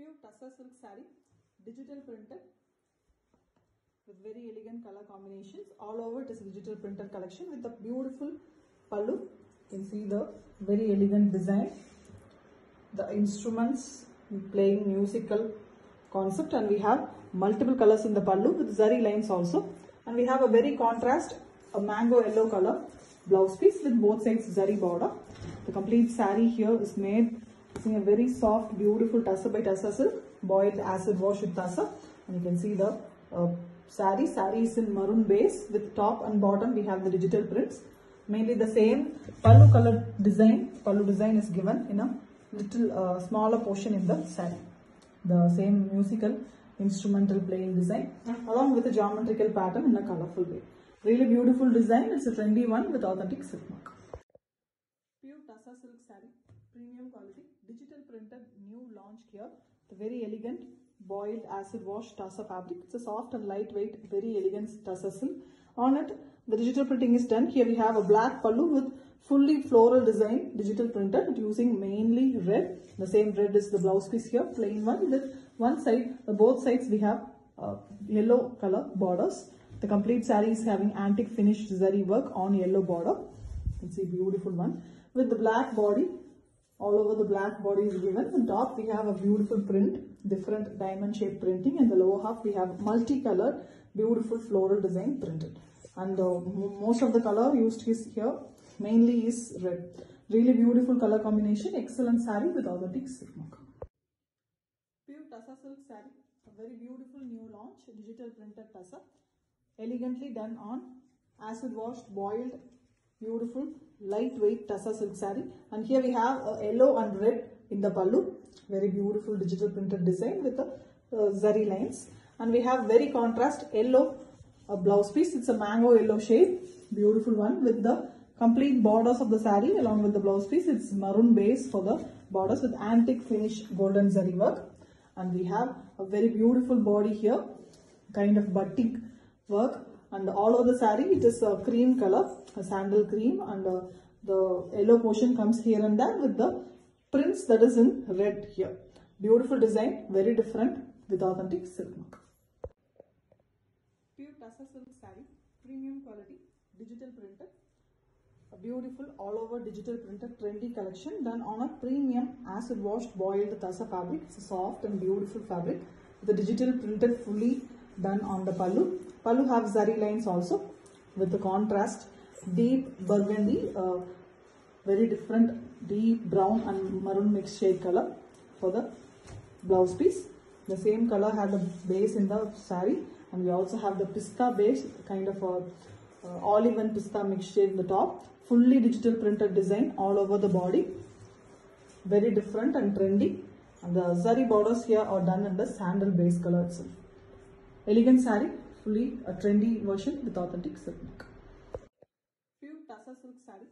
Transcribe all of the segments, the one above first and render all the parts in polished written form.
Pure Tussar silk saree, digital printed with very elegant color combinations. All over it is digital printed collection with a beautiful pallu. You can see the very elegant design, the instruments playing musical concept, and we have multiple colors in the pallu with zari lines also, and we have a very contrast, a mango yellow color blouse piece with both sides zari border. The complete saree here is made using a very soft, beautiful Tussar by Tussar silk, boiled acid wash with Tussar, and you can see the saree. Saree is in maroon base with top and bottom we have the digital prints. Mainly the same pallu color design. Pallu design is given in a little smaller portion in the saree. The same musical instrumental playing design along with a geometrical pattern in a colorful way. Really beautiful design. It's a trendy one with authentic silk mark. Pure Tussar silk saree, premium quality, digital printed, new launch here. The very elegant boiled acid wash Tussar fabric. It's a soft and lightweight, very elegant Tussar silk. On it, the digital printing is done. Here we have a black pallu with fully floral design, digital printed using mainly red. The same red is the blouse piece here, plain one with one side, both sides we have yellow color borders. The complete saree is having antique finished zari work on yellow border. You can see beautiful one with the black body. All over the black body is given. On top we have a beautiful print, different diamond shaped printing, and the lower half we have multicolored beautiful floral design printed. And most of the color used is here mainly is red. Really beautiful color combination, excellent saree with authentic silk mark. Pure Tussar silk saree, a very beautiful new launch, digital printed Tussar, elegantly done on acid washed, boiled, beautiful lightweight Tussar silk saree. And here we have a yellow and red in the pallu, very beautiful digital printed design with the zari lines. And we have very contrast yellow blouse piece. It's a mango yellow shade, beautiful one with the complete borders of the saree along with the blouse piece. It's maroon base for the borders with antique finish golden zari work. And we have a very beautiful body here, kind of batik work. And all over the saree it is a cream color, a sandal cream, and the yellow portion comes here and there with the prints that is in red here. Beautiful design, very different with authentic silk mark. Pure Tussar silk saree, premium quality, digital printed. A beautiful all over digital printed trendy collection done on a premium acid washed boiled Tussar fabric. It's a soft and beautiful fabric with the digital printed fully done on the pallu. Pallu have zari lines also with the contrast deep burgundy, very different deep brown and maroon mixed shade color for the blouse piece. The same color had the base in the saree, and we also have the pista base, kind of a olive and pista mixed shade in the top. Fully digital printed design all over the body, very different and trendy, and the zari borders here are done in the sandal base color itself. Elegant saree, fully a trendy version with authentic silk mark. Pure Tussar silk saree,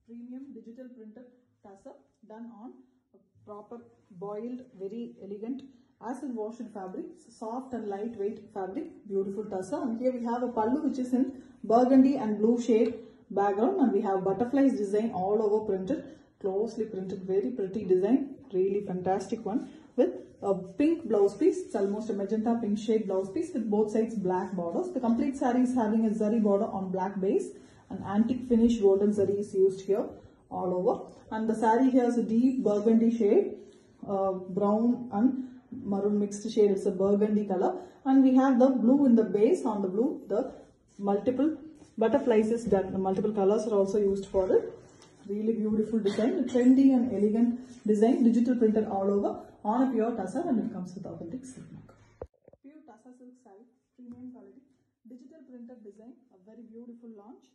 premium digital printed Tussar done on a proper boiled, very elegant acid washed fabric, soft and lightweight fabric, beautiful Tussar. And here we have a pallu which is in burgundy and blue shade background, and we have butterflies design all over printed, closely printed, very pretty design, really fantastic one with a pink blouse piece. It's almost a magenta pink shade blouse piece with both sides black borders. The complete saree is having a zari border on black base, and antique finish golden zari is used here all over. And the saree here is a deep burgundy shade, brown and maroon mixed shade. It's a burgundy color, and we have the blue in the base. On the blue the multiple butterflies is done. The multiple colors are also used for it. Really beautiful design, a trendy and elegant design, digital printed all over on a pure Tussar, and it comes with authentic silk mark. Pure Tussar silk saree, premium quality, digital printed design, a very beautiful launch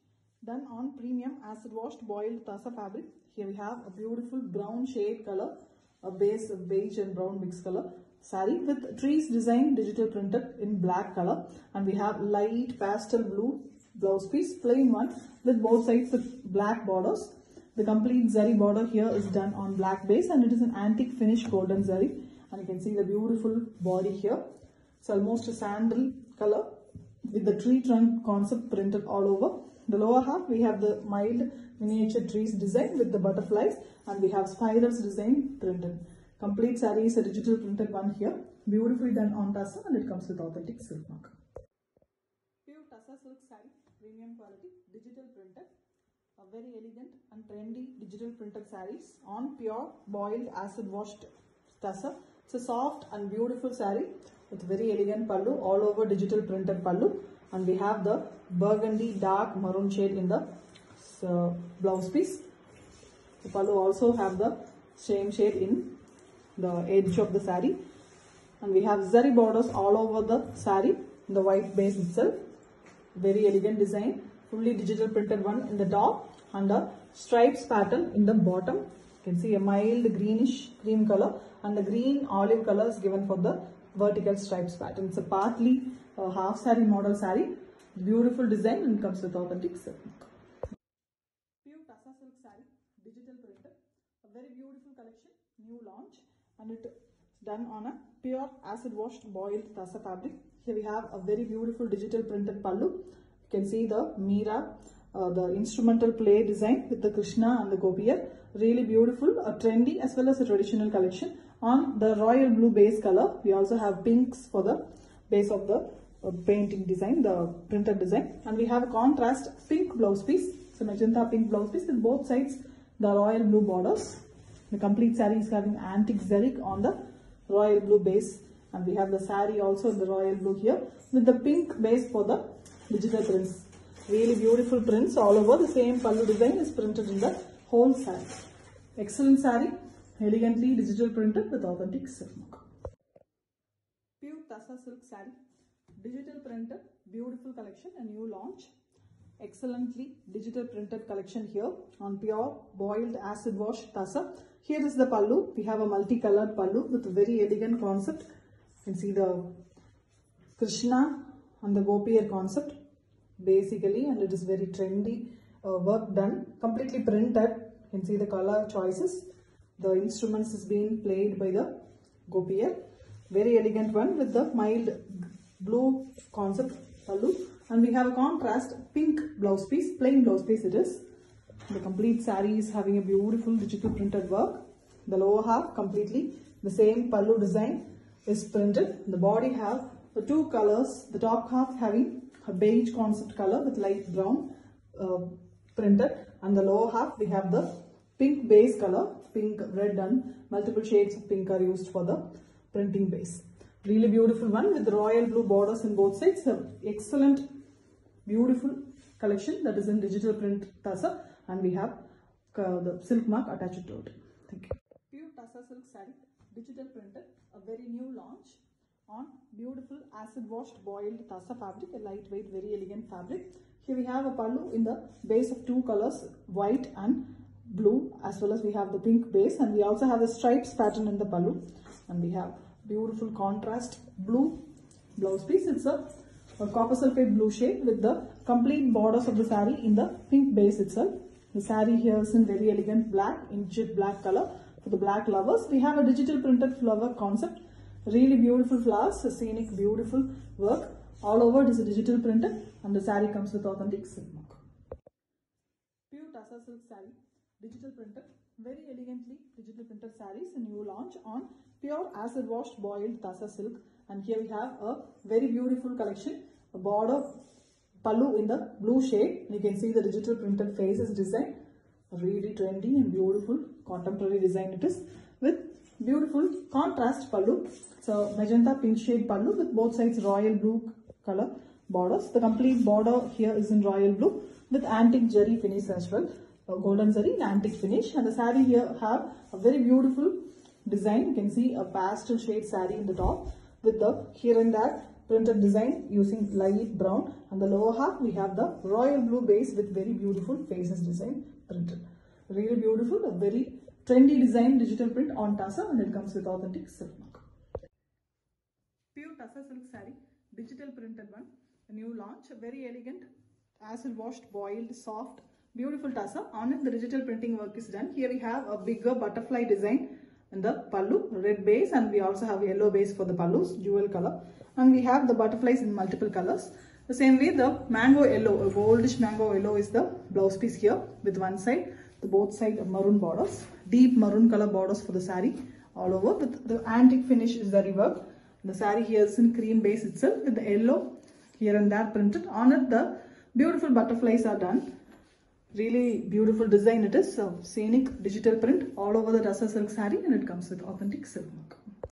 done on premium acid washed boiled Tussar fabric. Here we have a beautiful brown shade color, a base of beige and brown mixed color saree with trees design, digital printed in black color, and we have light pastel blue blouse piece, plain one with both sides with black borders. The complete zari border here is done on black base, and it is an antique finish golden zari, and you can see the beautiful body here. It's almost a sandal color with the tree trunk concept printed all over. The lower half we have the mild miniature trees design with the butterflies, and we have spirals design printed. Complete saree is a digital printed one here. Beautifully done on tassel and it comes with authentic silk mark. Pure Tassa silk saree, premium quality, digital printed. A very elegant and trendy digital printed sarees on pure boiled acid washed Tassa. It's a soft and beautiful saree with very elegant pallu, all over digital printed pallu, and we have the burgundy dark maroon shade in the blouse piece. The pallu also have the same shade in the edge of the saree, and we have zari borders all over the saree in the white base itself. Very elegant design, fully digital printed one in the top and a stripes pattern in the bottom. You can see a mild greenish cream color and the green olive color is given for the vertical stripes pattern. It's a partly half saree model saree. Beautiful design and comes with authentic silk. Pure Tassa silk saree, digital printed. A very beautiful collection, new launch, and it's done on a pure acid washed boiled Tassa fabric. Here we have a very beautiful digital printed pallu. You can see the Meera, the instrumental play design with the Krishna and the Gopiyar. Really beautiful, a trendy as well as a traditional collection. On the royal blue base color, we also have pinks for the base of the painting design, the printed design. And we have a contrast pink blouse piece. So magenta pink blouse piece with both sides the royal blue borders. The complete saree is having antique zari on the royal blue base. And we have the saree also in the royal blue here with the pink base for the digital prints. Really beautiful prints all over. The same pallu design is printed in the whole saree. Excellent saree, elegantly digital printed with authentic silk mark. Pure Tassa silk saree, digital printed, beautiful collection, a new launch. Excellently digital printed collection here on pure boiled acid wash Tassa. Here is the pallu. We have a multicolored pallu with a very elegant concept. You can see the Krishna and the Gopiyar concept basically, and it is very trendy work done, completely printed. You can see the color choices. The instruments is being played by the Gopiyar. Very elegant one with the mild blue concept pallu, and we have a contrast pink blouse piece, plain blouse piece it is. The complete saree is having a beautiful digital printed work. The lower half completely the same pallu design is printed. The body have the two colors, the top half having a beige concept color with light brown printed, and the lower half we have the pink base color, pink, red, and multiple shades of pink are used for the printing base. Really beautiful one with the royal blue borders in both sides. Excellent, beautiful collection that is in digital print Tassa, and we have the silk mark attached to it. Thank you. Pure Tassa silk saree, digital printed, a very new launch on beautiful acid washed boiled Tassa fabric, a lightweight, very elegant fabric. Here we have a pallu in the base of two colors, white and blue, as well as we have the pink base, and we also have the stripes pattern in the pallu, and we have beautiful contrast blue blouse piece. It's a copper sulphate blue shade with the complete borders of the saree in the pink base itself. The saree here is in very elegant black, in jet black color. For the black lovers, we have a digital printed flower concept. Really beautiful flowers, a scenic, beautiful work. All over it is a digital printed, and the saree comes with authentic silk mark. Pure Tassa silk saree, digital printed, very elegantly digital printed sarees, a new launch on pure acid washed boiled Tassa silk. And here we have a very beautiful collection, a border pallu in the blue shade. You can see the digital printed faces design, really trendy and beautiful contemporary design it is, with beautiful contrast pallu. So magenta pink shade pallu with both sides royal blue color borders. The complete border here is in royal blue with antique zari finish as well, golden zari and antique finish. And the saree here have a very beautiful design. You can see a pastel shade saree in the top with the here and there printed design using light brown, and the lower half we have the royal blue base with very beautiful faces design printed. Really beautiful, a very trendy design digital print on Tassa, and it comes with authentic silk mark. Pure Tassa silk saree, digital printed one, a new launch, a very elegant acid washed boiled soft beautiful Tassa. On it the digital printing work is done. Here we have a bigger butterfly design in the pallu, red base, and we also have yellow base for the pallus, dual color, and we have the butterflies in multiple colors. The same way the mango yellow, a goldish mango yellow is the blouse piece here with one side, the both side maroon borders, deep maroon color borders for the saree all over with the antique finish is the rework. The saree here is in cream base itself with the yellow here and there printed. On it the beautiful butterflies are done. Really beautiful design it is. So scenic digital print all over the Tussar silk saree, and it comes with authentic silk mark.